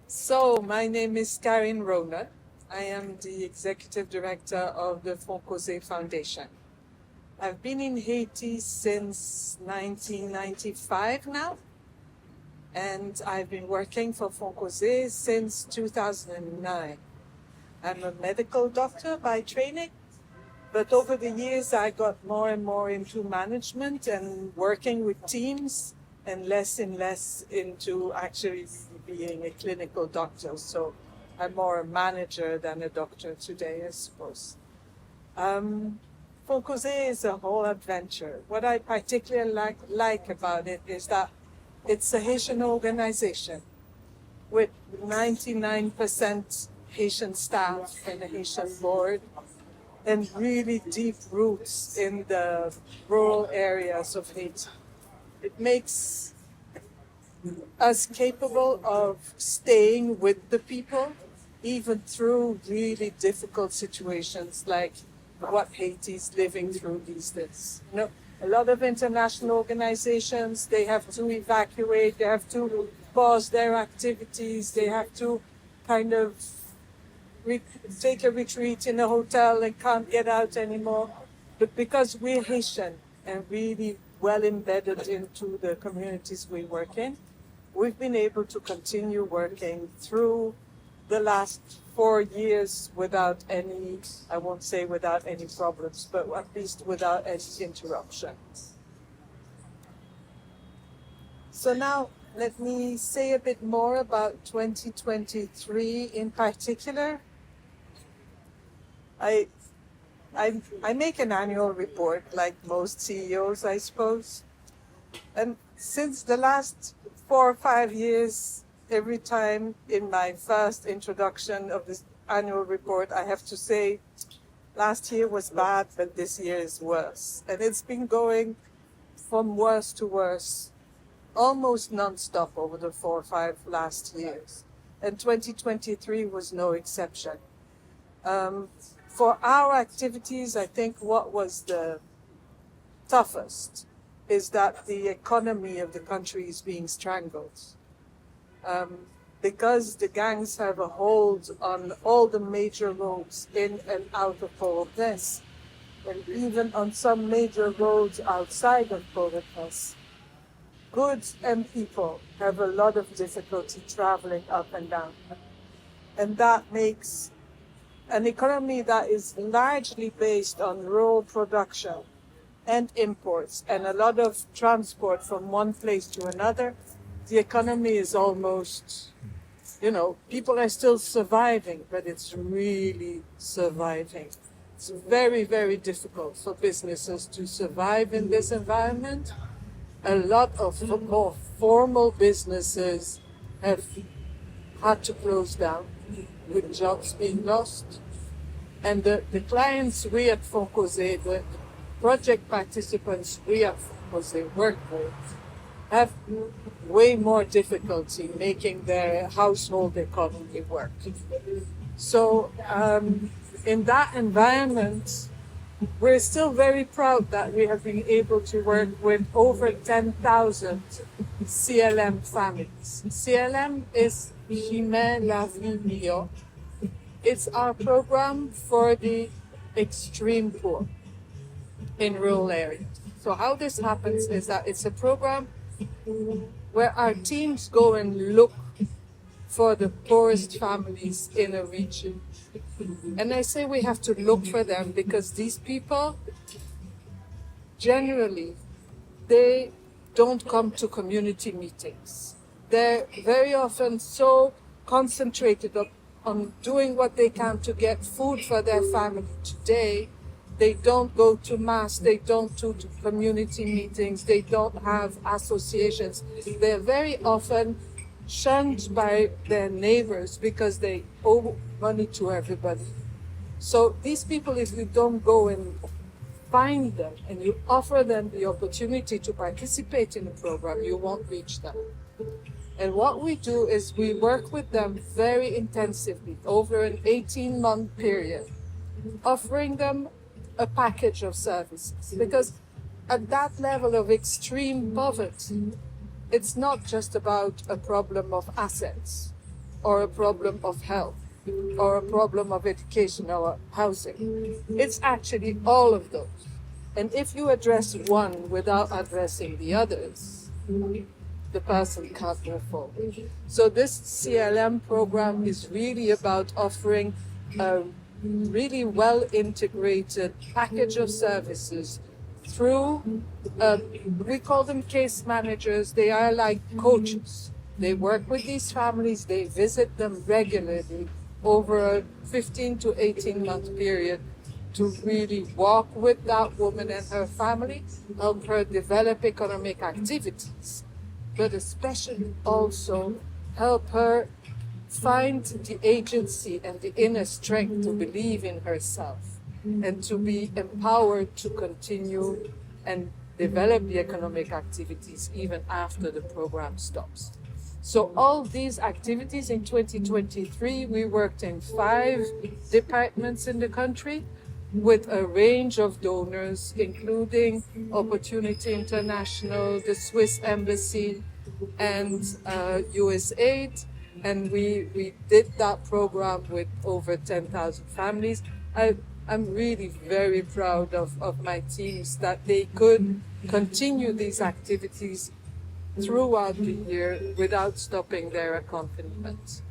So, my name is Carine Roenen. I am the Executive Director of the Fonkoze Foundation. I've been in Haiti since 1995 now, and I've been working for Fonkoze since 2009. I'm a medical doctor by training, but over the years I got more and more into management and working with teams and less into actually being a clinical doctor. So I'm more a manager than a doctor today, I suppose. Fonkoze is a whole adventure. What I particularly like about it is that it's a Haitian organization with 99% Haitian staff and a Haitian board and really deep roots in the rural areas of Haiti. It makes us capable of staying with the people, even through really difficult situations like what Haiti is living through these days. You know, a lot of international organizations, they have to evacuate, they have to pause their activities, they have to kind of take a retreat in a hotel and can't get out anymore. But because we're Haitian and really well embedded into the communities we work in, we've been able to continue working through the last 4 years without any, I won't say without any problems, but at least without any interruptions. So now let me say a bit more about 2023 in particular. I make an annual report like most CEOs, I suppose. And since the last 4 or 5 years, every time in my first introduction of this annual report, I have to say, last year was bad, but this year is worse. And it's been going from worse to worse, almost nonstop over the 4 or 5 last years. And 2023 was no exception. For our activities, I think what was the toughest is that the economy of the country is being strangled. Because the gangs have a hold on all the major roads in and out of Port-au-Prince, and even on some major roads outside of Port-au-Prince, goods and people have a lot of difficulty traveling up and down. And that makes an economy that is largely based on rural production and imports and a lot of transport from one place to another. The economy is almost, people are still surviving, but it's really surviving. It's very, very difficult for businesses to survive in this environment. A lot of more formal businesses have had to close down, with jobs being lost. And the clients we at Fonkoze, the project participants we at Fonkoze work with, have way more difficulty making their household economy work. So in that environment, we're still very proud that we have been able to work with over 10,000 CLM families. CLM is Chimè la vie meilleure. It's our program for the extreme poor in rural areas. So how this happens is that it's a program where our teams go and look for the poorest families in a region. And I say we have to look for them because these people, generally, they don't come to community meetings. They're very often so concentrated on doing what they can to get food for their family today. They don't go to mass, they don't go to community meetings, they don't have associations. They're very often shunned by their neighbors because they owe money to everybody. So these people, if you don't go and find them and you offer them the opportunity to participate in the program, you won't reach them. And what we do is we work with them very intensively over an 18-month period, offering them a package of services. Because at that level of extreme poverty, it's not just about a problem of assets or a problem of health or a problem of education or housing. It's actually all of those. And if you address one without addressing the others, the person can't move forward. So this CLM program is really about offering a really well integrated package of services through, we call them case managers. They are like coaches. They work with these families, they visit them regularly over a 15 to 18 month period to really walk with that woman and her family, help her develop economic activities, but especially also help her find the agency and the inner strength to believe in herself and to be empowered to continue and develop the economic activities even after the program stops. So all these activities in 2023, we worked in 5 departments in the country with a range of donors, including Opportunity International, the Swiss Embassy, and USAID. And we did that program with over 10,000 families. I'm really very proud of my teams that they could continue these activities throughout the year without stopping their accompaniment.